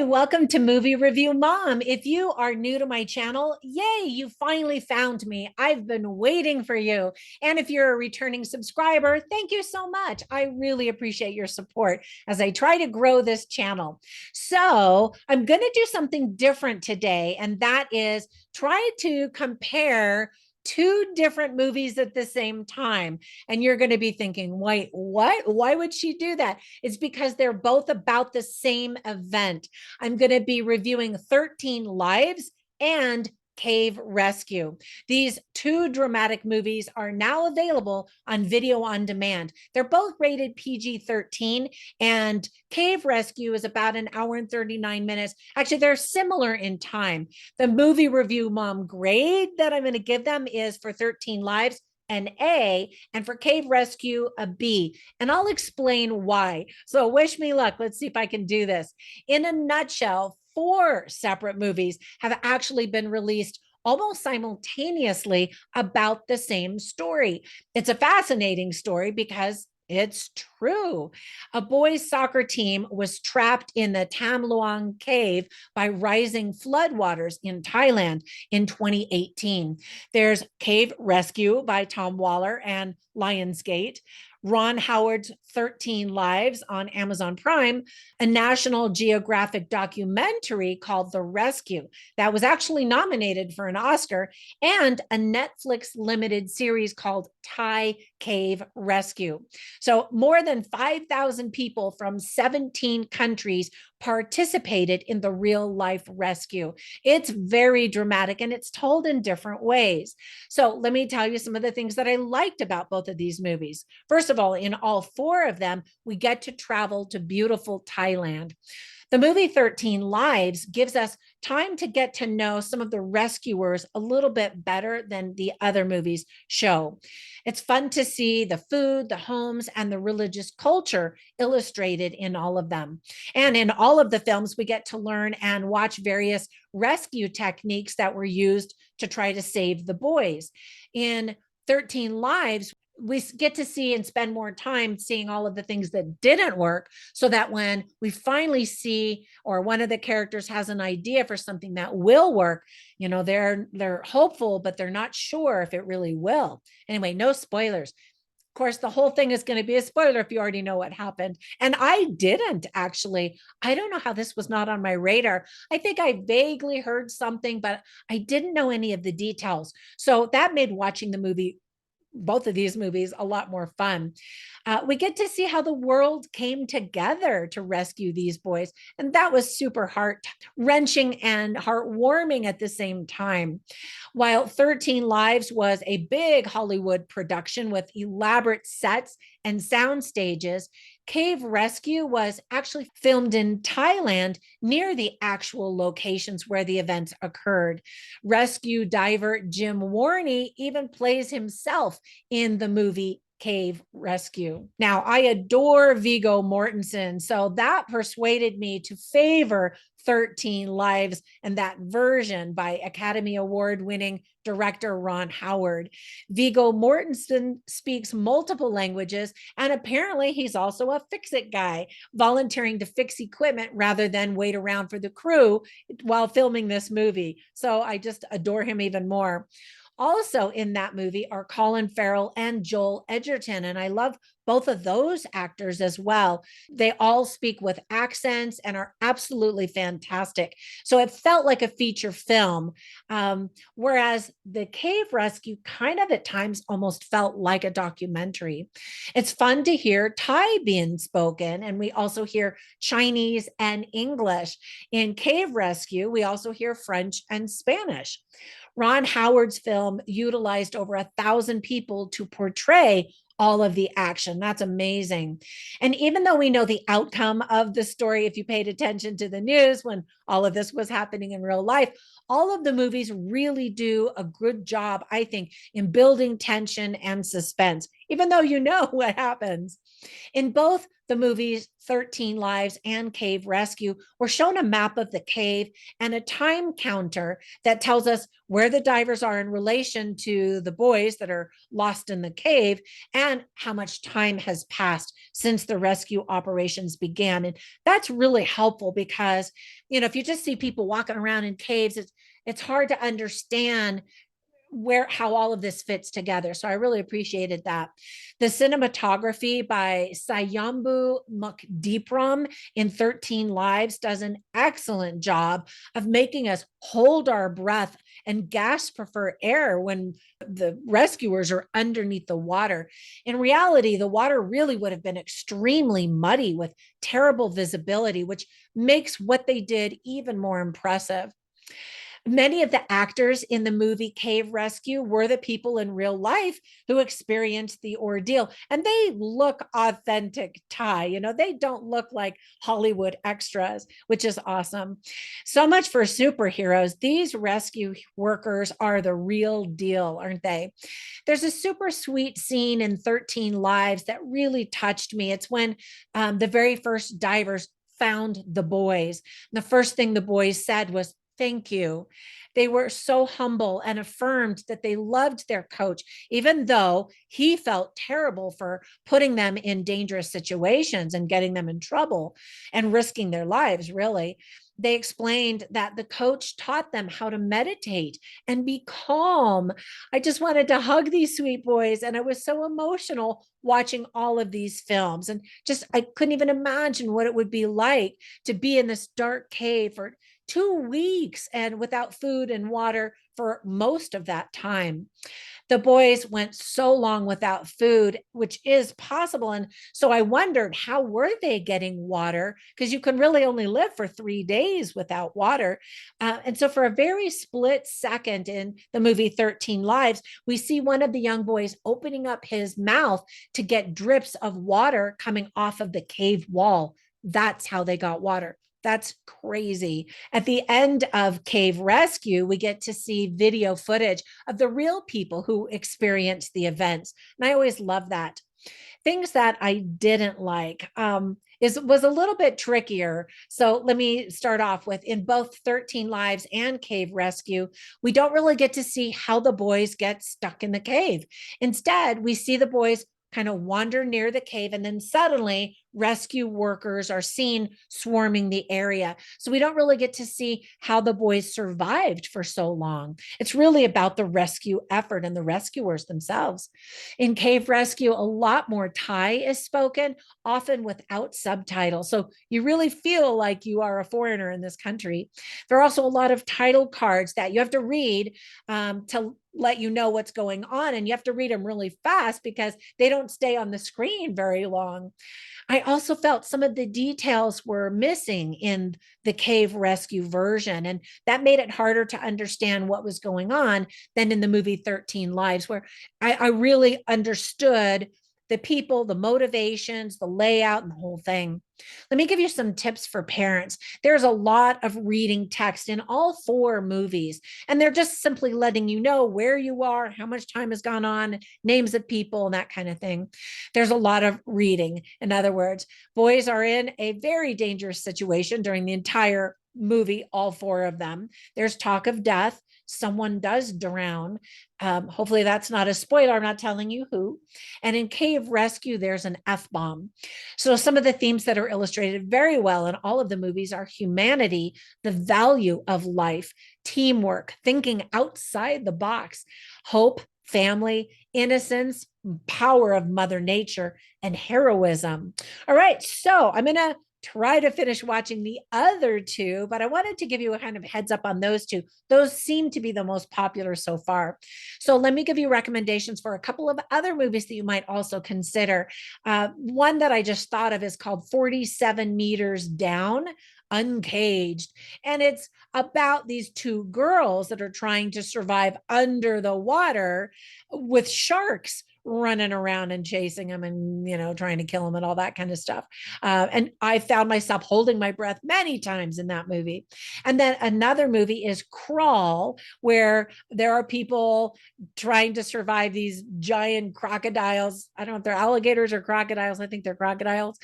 Hi, welcome to Movie Review Mom. If you are new to my channel, yay, you finally found me. I've been waiting for you. And if you're a returning subscriber, thank you so much. I really appreciate your support as I try to grow this channel. So, I'm going to do something different today, and that is try to compare two different movies at the same time. And you're going to be thinking, wait, what? Why would she do that? It's because they're both about the same event. I'm going to be reviewing 13 Lives and Cave Rescue. These two dramatic movies are now available on video on demand. They're both rated PG-13, and Cave Rescue is about an hour and 39 minutes. Actually, they're similar in time. The movie review mom grade that I'm going to give them is for 13 Lives an A, and for Cave Rescue, a B. And I'll explain why. So wish me luck. Let's see if I can do this. In a nutshell, four separate movies have actually been released almost simultaneously about the same story. It's a fascinating story because it's true. A boys' soccer team was trapped in the Tam Luang cave by rising floodwaters in Thailand in 2018. There's Cave Rescue by Tom Waller and Lionsgate. Ron Howard's 13 Lives on Amazon Prime, a National Geographic documentary called The Rescue that was actually nominated for an Oscar, and a Netflix limited series called Thai Cave Rescue. So more than 5,000 people from 17 countries participated in the real life rescue. It's very dramatic and it's told in different ways. So let me tell you some of the things that I liked about both of these movies. First of all, in all four of them, we get to travel to beautiful Thailand. The movie 13 Lives gives us time to get to know some of the rescuers a little bit better than the other movies show. It's fun to see the food, the homes, and the religious culture illustrated in all of them. And in all of the films, we get to learn and watch various rescue techniques that were used to try to save the boys. In 13 Lives, we get to see and spend more time seeing all of the things that didn't work, so that when we finally see, or one of the characters has an idea for something that will work, you know, they're hopeful, but they're not sure if it really will. Anyway, no spoilers. Of course, the whole thing is going to be a spoiler if you already know what happened. And I didn't actually. I don't know how this was not on my radar. I think I vaguely heard something, but I didn't know any of the details. So that made watching the movie, both of these movies, a lot more fun. We get to see how the world came together to rescue these boys. And that was super heart wrenching and heartwarming at the same time. While 13 Lives was a big Hollywood production with elaborate sets and sound stages, Cave Rescue was actually filmed in Thailand near the actual locations where the events occurred. Rescue diver Jim Warney even plays himself in the movie Cave Rescue. Now, I adore Viggo Mortensen, so that persuaded me to favor 13 Lives and that version by Academy Award winning director Ron Howard. Viggo Mortensen speaks multiple languages, and apparently he's also a fix-it guy, volunteering to fix equipment rather than wait around for the crew while filming this movie. So I just adore him even more. Also in that movie are Colin Farrell and Joel Edgerton, and I love both of those actors as well. They all speak with accents and are absolutely fantastic. So it felt like a feature film, whereas the Cave Rescue kind of at times almost felt like a documentary. It's fun to hear Thai being spoken, and we also hear Chinese and English. In Cave Rescue, we also hear French and Spanish. Ron Howard's film utilized over 1,000 people to portray all of the action. That's amazing. And even though we know the outcome of the story, if you paid attention to the news when all of this was happening in real life, all of the movies really do a good job, I think, in building tension and suspense. even though you know what happens. In both the movies 13 Lives and Cave Rescue, we're shown a map of the cave and a time counter that tells us where the divers are in relation to the boys that are lost in the cave and how much time has passed since the rescue operations began. And that's really helpful because, if you just see people walking around in caves, it's hard to understand how all of this fits together. So I really appreciated that. The cinematography by Sayambu Mukdeepram in 13 Lives does an excellent job of making us hold our breath and gasp for air when the rescuers are underneath the water. In reality, the water really would have been extremely muddy with terrible visibility, which makes what they did even more impressive. Many of the actors in the movie Cave Rescue were the people in real life who experienced the ordeal, and they look authentic Thai. They don't look like Hollywood extras, which is awesome. So much for superheroes. These rescue workers are the real deal, aren't they? There's a super sweet scene in 13 Lives that really touched me. It's when the very first divers found the boys. The first thing the boys said was, "Thank you." They were so humble and affirmed that they loved their coach, even though he felt terrible for putting them in dangerous situations and getting them in trouble and risking their lives, really. They explained that the coach taught them how to meditate and be calm. I just wanted to hug these sweet boys, and I was so emotional watching all of these films. And I couldn't even imagine what it would be like to be in this dark cave for 2 weeks and without food and water for most of that time. The boys went so long without food, which is possible. And so I wondered, how were they getting water? Because you can really only live for 3 days without water. And so for a very split second in the movie 13 Lives, we see one of the young boys opening up his mouth to get drips of water coming off of the cave wall. That's how they got water. That's crazy. At the end of Cave Rescue, we get to see video footage of the real people who experienced the events. And I always love that. Things that I didn't like was a little bit trickier. So let me start off with, in both 13 Lives and Cave Rescue, we don't really get to see how the boys get stuck in the cave. Instead, we see the boys kind of wander near the cave, and then suddenly rescue workers are seen swarming the area. So we don't really get to see how the boys survived for so long. It's really about the rescue effort and the rescuers themselves. In Cave Rescue, a lot more Thai is spoken, often without subtitles. So you really feel like you are a foreigner in this country. There are also a lot of title cards that you have to read to let you know what's going on. And you have to read them really fast because they don't stay on the screen very long. I also felt some of the details were missing in the Cave Rescue version, and that made it harder to understand what was going on than in the movie 13 Lives, where I really understood the people, the motivations, the layout, and the whole thing. Let me give you some tips for parents. There's a lot of reading text in all four movies, and they're just simply letting you know where you are, how much time has gone on, names of people, and that kind of thing. There's a lot of reading. In other words, boys are in a very dangerous situation during the entire movie, all four of them. There's talk of death. Someone does drown. Hopefully, that's not a spoiler. I'm not telling you who. And in Cave Rescue, there's an F bomb. So, some of the themes that are illustrated very well in all of the movies are humanity, the value of life, teamwork, thinking outside the box, hope, family, innocence, power of Mother Nature, and heroism. All right. So, I'm going to try to finish watching the other two, but I wanted to give you a kind of heads up on those two. Those seem to be the most popular so far. So let me give you recommendations for a couple of other movies that you might also consider. One that I just thought of is called 47 Meters Down, Uncaged. And it's about these two girls that are trying to survive under the water with sharks running around and chasing him and, trying to kill him and all that kind of stuff. And I found myself holding my breath many times in that movie. And then another movie is Crawl, where there are people trying to survive these giant crocodiles. I don't know if they're alligators or crocodiles. I think they're crocodiles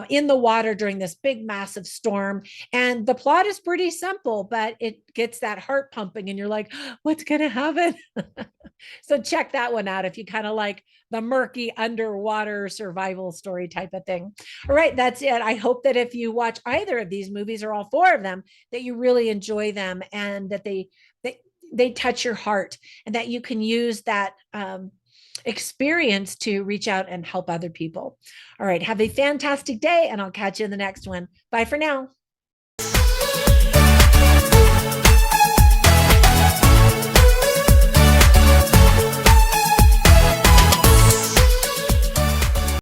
in the water during this big, massive storm. And the plot is pretty simple, but it gets that heart pumping, and you're like, what's going to happen? So check that one out if you kind of like the murky underwater survival story type of thing. All right, that's it. I hope that if you watch either of these movies or all four of them, that you really enjoy them and that they touch your heart, and that you can use that experience to reach out and help other people. All right, have a fantastic day, and I'll catch you in the next one. Bye for now.